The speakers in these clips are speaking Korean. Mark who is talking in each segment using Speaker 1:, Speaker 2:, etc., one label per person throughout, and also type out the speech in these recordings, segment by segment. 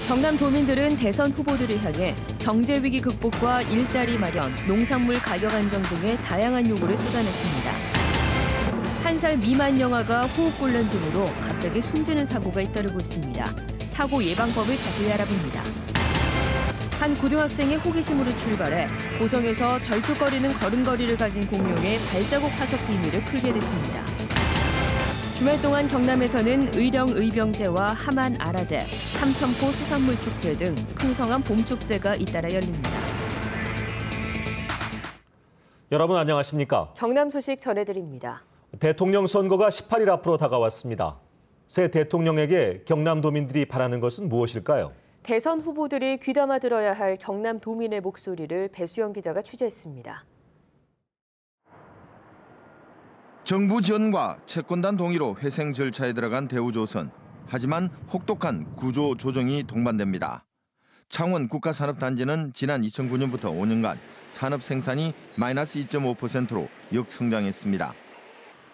Speaker 1: 경남도민들은 대선 후보들을 향해 경제위기 극복과 일자리 마련, 농산물 가격 안정 등의 다양한 요구를 쏟아냈습니다. 1살 미만 영아가 호흡곤란 등으로 갑자기 숨지는 사고가 잇따르고 있습니다. 사고 예방법을 자세히 알아봅니다. 한 고등학생의 호기심으로 출발해 고성에서 절뚝거리는 걸음걸이를 가진 공룡의 발자국 화석 비밀을 풀게 됐습니다. 주말 동안 경남에서는 의령 의병제와 함안 아라제, 삼천포 수산물 축제 등 풍성한 봄 축제가 잇따라 열립니다.
Speaker 2: 여러분 안녕하십니까?
Speaker 1: 경남 소식 전해드립니다.
Speaker 2: 대통령 선거가 18일 앞으로 다가왔습니다. 새 대통령에게 경남도민들이 바라는 것은 무엇일까요?
Speaker 1: 대선 후보들이 귀담아 들어야 할 경남도민의 목소리를 배수영 기자가 취재했습니다.
Speaker 3: 정부 지원과 채권단 동의로 회생 절차에 들어간 대우조선. 하지만 혹독한 구조 조정이 동반됩니다. 창원 국가산업단지는 지난 2009년부터 5년간 산업 생산이 마이너스 2.5%로 역성장했습니다.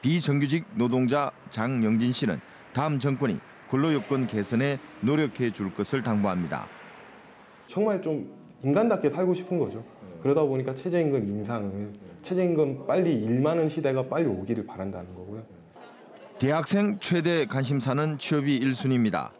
Speaker 3: 비정규직 노동자 장영진 씨는 다음 정권이 근로여건 개선에 노력해 줄 것을 당부합니다.
Speaker 4: 정말 좀 인간답게 살고 싶은 거죠. 그러다 보니까 최저임금 인상을, 최저임금 빨리 1만 원 시대가 빨리 오기를 바란다는 거고요.
Speaker 3: 대학생 최대 관심사는 취업이 1순위입니다.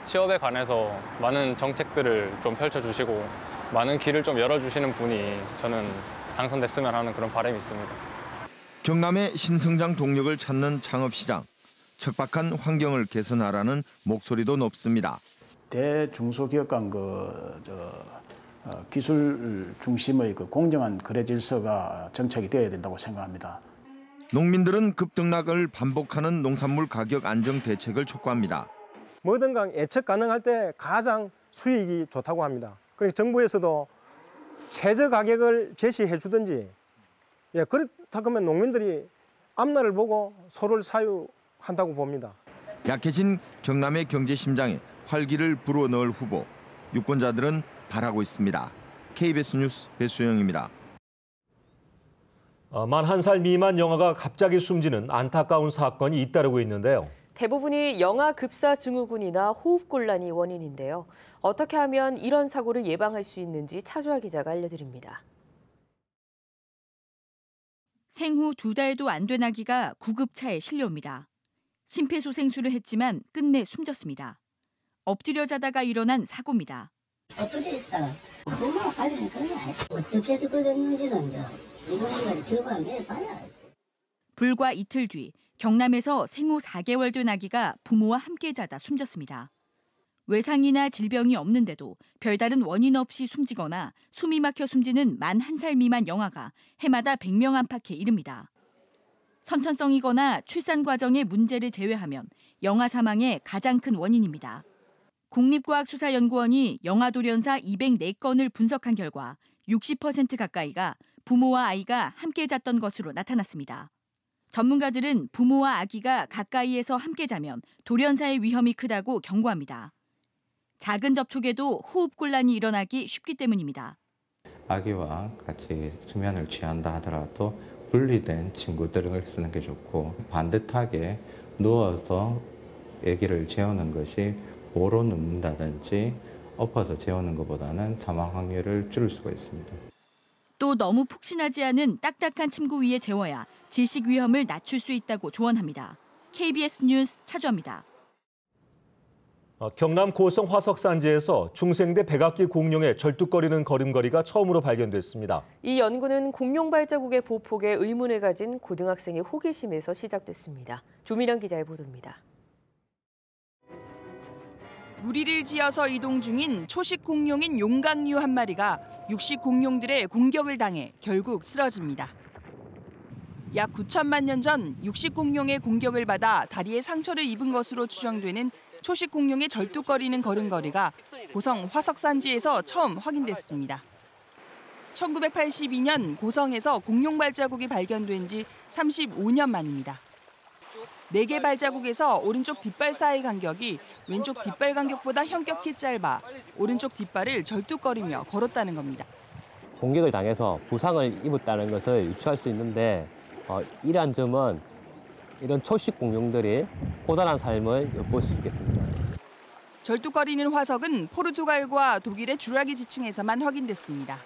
Speaker 5: 취업에 관해서 많은 정책들을 좀 펼쳐주시고 많은 길을 좀 열어주시는 분이 저는 당선됐으면 하는 그런 바람이 있습니다.
Speaker 3: 경남의 신성장 동력을 찾는 창업시장. 척박한 환경을 개선하라는 목소리도 높습니다.
Speaker 6: 대중소기업 간 기술 중심의 공정한 거래 질서가 정착이 되어야 된다고 생각합니다.
Speaker 3: 농민들은 급등락을 반복하는 농산물 가격 안정 대책을 촉구합니다.
Speaker 7: 뭐든 간 예측 가능할 때 가장 수익이 좋다고 합니다. 그러니까 정부에서도 최저 가격을 제시해 주든지, 그렇다 그러면 농민들이 앞날을 보고 소를 사유한다고 봅니다.
Speaker 3: 약해진 경남의 경제 심장에 활기를 불어넣을 후보. 유권자들은 바라고 있습니다. KBS 뉴스 배수영입니다.
Speaker 2: 만 1살 미만 영아가 갑자기 숨지는 안타까운 사건이 잇따르고 있는데요.
Speaker 1: 대부분이 영아 급사 증후군이나 호흡곤란이 원인인데요. 어떻게 하면 이런 사고를 예방할 수 있는지 차주아 기자가 알려드립니다.
Speaker 8: 생후 2달도 안 된 아기가 구급차에 실려옵니다. 심폐소생술을 했지만 끝내 숨졌습니다. 엎드려 자다가 일어난 사고입니다.
Speaker 9: 엎드려 있다가 엄마가 빨리는 그런 거 아니야. 어떻게 해서 그래 됐는지는 이번에 결과를 내봐야 알지.
Speaker 8: 불과 이틀 뒤 경남에서 생후 4개월 된 아기가 부모와 함께 자다 숨졌습니다. 외상이나 질병이 없는데도 별다른 원인 없이 숨지거나 숨이 막혀 숨지는 만 1살 미만 영아가 해마다 100명 안팎에 이릅니다. 선천성이거나 출산 과정의 문제를 제외하면 영아 사망의 가장 큰 원인입니다. 국립과학수사연구원이 영아 돌연사 204건을 분석한 결과 60% 가까이가 부모와 아이가 함께 잤던 것으로 나타났습니다. 전문가들은 부모와 아기가 가까이에서 함께 자면 돌연사의 위험이 크다고 경고합니다. 작은 접촉에도 호흡곤란이 일어나기 쉽기 때문입니다.
Speaker 10: 아기와 같이 수면을 취한다 하더라도 분리된 침구들을 쓰는 게 좋고, 반듯하게 누워서 아기를 재우는 것이 보로 눕는다든지 엎어서 재우는 것보다는 사망 확률을 줄일 수가 있습니다.
Speaker 8: 또 너무 푹신하지 않은 딱딱한 침구 위에 재워야 질식 위험을 낮출 수 있다고 조언합니다. KBS 뉴스 차주아입니다.
Speaker 2: 경남 고성 화석산지에서 중생대 백악기 공룡의 절뚝거리는 걸음걸이가 처음으로 발견됐습니다.
Speaker 1: 이 연구는 공룡 발자국의 보폭에 의문을 가진 고등학생의 호기심에서 시작됐습니다. 조민영 기자의 보도입니다.
Speaker 11: 무리를 지어서 이동 중인 초식 공룡인 용각류 한 마리가 육식 공룡들의 공격을 당해 결국 쓰러집니다. 약 9천만 년 전 육식 공룡의 공격을 받아 다리에 상처를 입은 것으로 추정되는 초식 공룡의 절뚝거리는 걸음걸이가 고성 화석산지에서 처음 확인됐습니다. 1982년 고성에서 공룡 발자국이 발견된 지 35년 만입니다. 4개 발자국에서 오른쪽 뒷발 사이 간격이 왼쪽 뒷발 간격보다 현격히 짧아 오른쪽 뒷발을 절뚝거리며 걸었다는 겁니다.
Speaker 12: 공격을 당해서 부상을 입었다는 것을 유추할 수 있는데, 이러한 점은 이런 초식 공룡들이 고단한 삶을 엿볼 수 있겠습니다.
Speaker 11: 절뚝거리는 화석은 포르투갈과 독일의 주라기 지층에서만 확인됐습니다.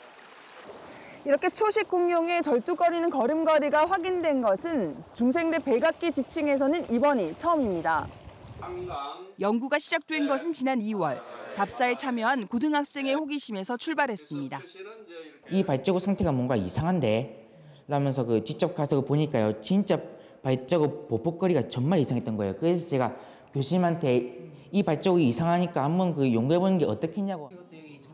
Speaker 13: 이렇게 초식 공룡의 절뚝거리는 걸음걸이가 확인된 것은 중생대 백악기 지층에서는 이번이 처음입니다.
Speaker 11: 연구가 시작된 것은 지난 2월. 답사에 참여한 고등학생의 호기심에서 출발했습니다.
Speaker 14: 이 발자국 상태가 뭔가 이상한데? 라면서 직접 가서 보니까요. 진짜 발자국 보폭거리가 정말 이상했던 거예요. 그래서 제가 교수님한테 이 발자국이 이상하니까 한번 연구해보는 게 어떻겠냐고.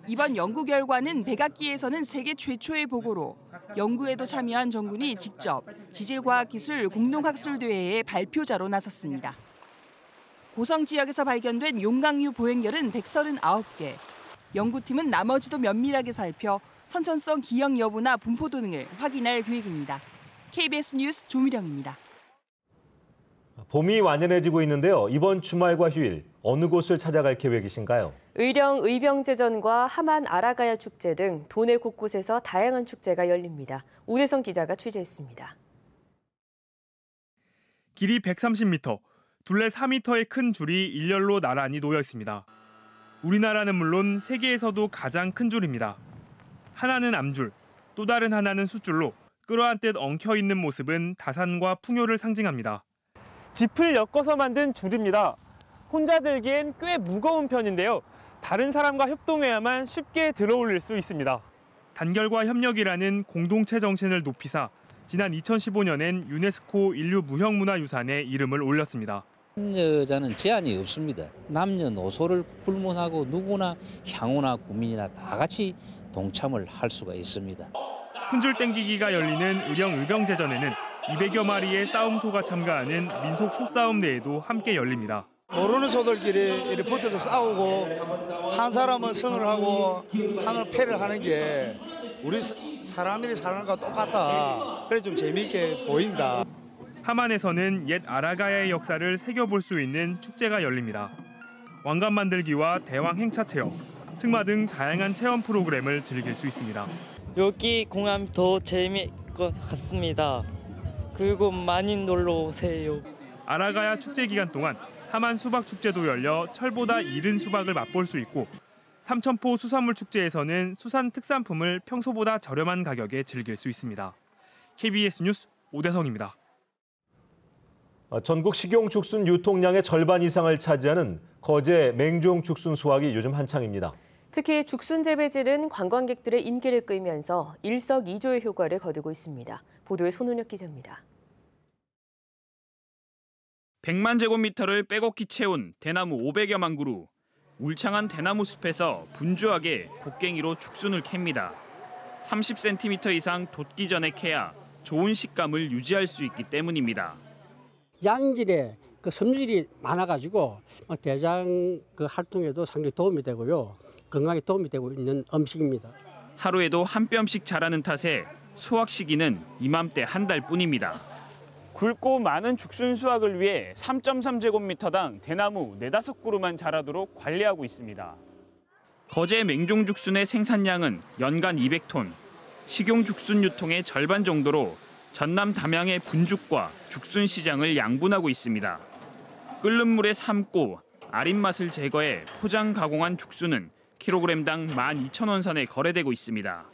Speaker 11: 이번 연구 결과는 백악기에서는 세계 최초의 보고로 연구에도 참여한 정군이 직접 지질과학기술 공동학술대회의 발표자로 나섰습니다. 고성 지역에서 발견된 용광류 보행열은 139개. 연구팀은 나머지도 면밀하게 살펴 선천성 기형 여부나 분포도 등을 확인할 계획입니다. KBS 뉴스 조미령입니다.
Speaker 2: 봄이 완연해지고 있는데요. 이번 주말과 휴일 어느 곳을 찾아갈 계획이신가요?
Speaker 1: 의령 의병제전과 함안 아라가야 축제 등 도내 곳곳에서 다양한 축제가 열립니다. 우대성 기자가 취재했습니다.
Speaker 15: 길이 130m, 둘레 4m의 큰 줄이 일렬로 나란히 놓여 있습니다. 우리나라는 물론 세계에서도 가장 큰 줄입니다. 하나는 암줄, 또 다른 하나는 숫줄로 끌어안듯 엉켜있는 모습은 다산과 풍요를 상징합니다. 짚을 엮어서 만든 줄입니다. 혼자 들기엔 꽤 무거운 편인데요. 다른 사람과 협동해야만 쉽게 들어올릴 수 있습니다. 단결과 협력이라는 공동체 정신을 높이사 지난 2015년엔 유네스코 인류 무형문화유산에 이름을 올렸습니다.
Speaker 16: 여자는 제한이 없습니다. 남녀노소를 불문하고 누구나 향후나 고민이나 다 같이 동참을 할 수가 있습니다.
Speaker 15: 큰 줄 땡기기가 열리는 의령 의병제전에는 200여 마리의 싸움소가 참가하는 민속 소싸움 대회도 함께 열립니다.
Speaker 17: 모르는 소들끼리 이렇게 붙어서 싸우고 한 사람은 승을 하고 하나는 패를 하는 게 우리 사람들이 사는 것과 똑같다. 그래 좀 재미있게 보인다.
Speaker 15: 함안에서는 옛 아라가야의 역사를 새겨볼 수 있는 축제가 열립니다. 왕관 만들기와 대왕 행차 체험, 승마 등 다양한 체험 프로그램을 즐길 수 있습니다.
Speaker 18: 여기 공연 더 재미있을 것 같습니다. 그리고 많이 놀러 오세요.
Speaker 15: 아라가야 축제 기간 동안 함안 수박 축제도 열려 철보다 이른 수박을 맛볼 수 있고 삼천포 수산물 축제에서는 수산 특산품을 평소보다 저렴한 가격에 즐길 수 있습니다. KBS 뉴스 오대성입니다.
Speaker 2: 전국 식용 죽순 유통량의 절반 이상을 차지하는 거제 맹종 죽순 수확이 요즘 한창입니다.
Speaker 1: 특히 죽순 재배질은 관광객들의 인기를 끌면서 일석이조의 효과를 거두고 있습니다. 보도에 손은혁 기자입니다.
Speaker 19: 100만 제곱미터를 빼곡히 채운 대나무 500여만 그루. 울창한 대나무 숲에서 분주하게 곡괭이로 죽순을 캡니다. 30cm 이상 돋기 전에 캐야 좋은 식감을 유지할 수 있기 때문입니다.
Speaker 20: 양질의 섬유질이 많아가지고 대장 활동에도 상당히 도움이 되고요. 건강에 도움이 되고 있는 음식입니다.
Speaker 19: 하루에도 한 뼘씩 자라는 탓에 수확 시기는 이맘때 한 달뿐입니다.
Speaker 15: 굵고 많은 죽순 수확을 위해 3.3제곱미터당 대나무 4-5그루만 자라도록 관리하고 있습니다.
Speaker 19: 거제 맹종 죽순의 생산량은 연간 200톤, 식용 죽순 유통의 절반 정도로 전남 담양의 분죽과 죽순 시장을 양분하고 있습니다. 끓는 물에 삶고 아린 맛을 제거해 포장 가공한 죽순은 킬로그램당 12,000원 선에 거래되고 있습니다.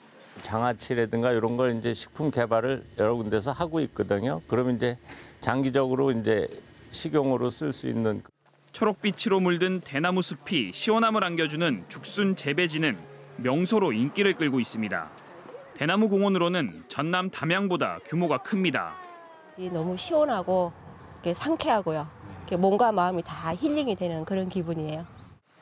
Speaker 21: 장아찌라든가 이런 걸 이제 식품 개발을 여러 군데서 하고 있거든요. 그러면 이제 장기적으로 이제 식용으로 쓸 수 있는
Speaker 19: 초록빛으로 물든 대나무 숲이 시원함을 안겨주는 죽순 재배지는 명소로 인기를 끌고 있습니다. 대나무 공원으로는 전남 담양보다 규모가 큽니다.
Speaker 22: 너무 시원하고 상쾌하고요. 몸과 마음이 다 힐링이 되는 그런 기분이에요.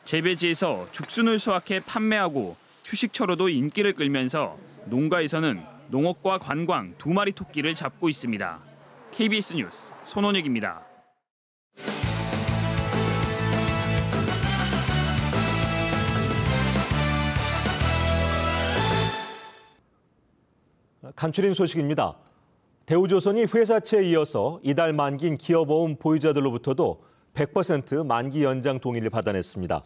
Speaker 19: 재배지에서 죽순을 수확해 판매하고 휴식처로도 인기를 끌면서 농가에서는 농업과 관광 두 마리 토끼를 잡고 있습니다. KBS 뉴스 손원혁입니다.
Speaker 2: 간추린 소식입니다. 대우조선이 회사채에 이어서 이달 만기인 기업어음 보유자들로부터도 100% 만기 연장 동의를 받아냈습니다.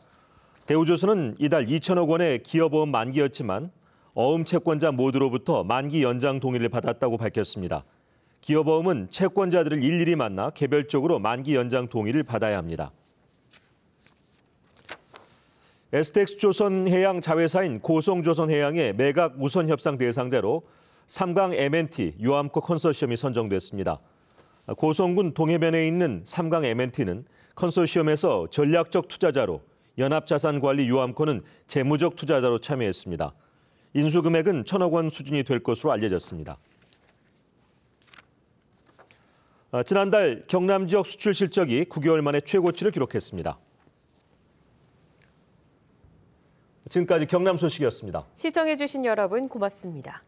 Speaker 2: 대우조선은 이달 2천억 원의 기업어음 만기였지만 어음 채권자 모두로부터 만기 연장 동의를 받았다고 밝혔습니다. 기업어음은 채권자들을 일일이 만나 개별적으로 만기 연장 동의를 받아야 합니다. STX조선해양 자회사인 고성조선해양의 매각 우선 협상 대상자로 삼강 M&T 유암코 컨소시엄이 선정됐습니다. 고성군 동해변에 있는 삼강 M&T는 컨소시엄에서 전략적 투자자로, 연합자산관리 유암코는 재무적 투자자로 참여했습니다. 인수 금액은 1,000억 원 수준이 될 것으로 알려졌습니다. 지난달 경남 지역 수출 실적이 9개월 만에 최고치를 기록했습니다. 지금까지 경남 소식이었습니다.
Speaker 4: 시청해주신 여러분 고맙습니다.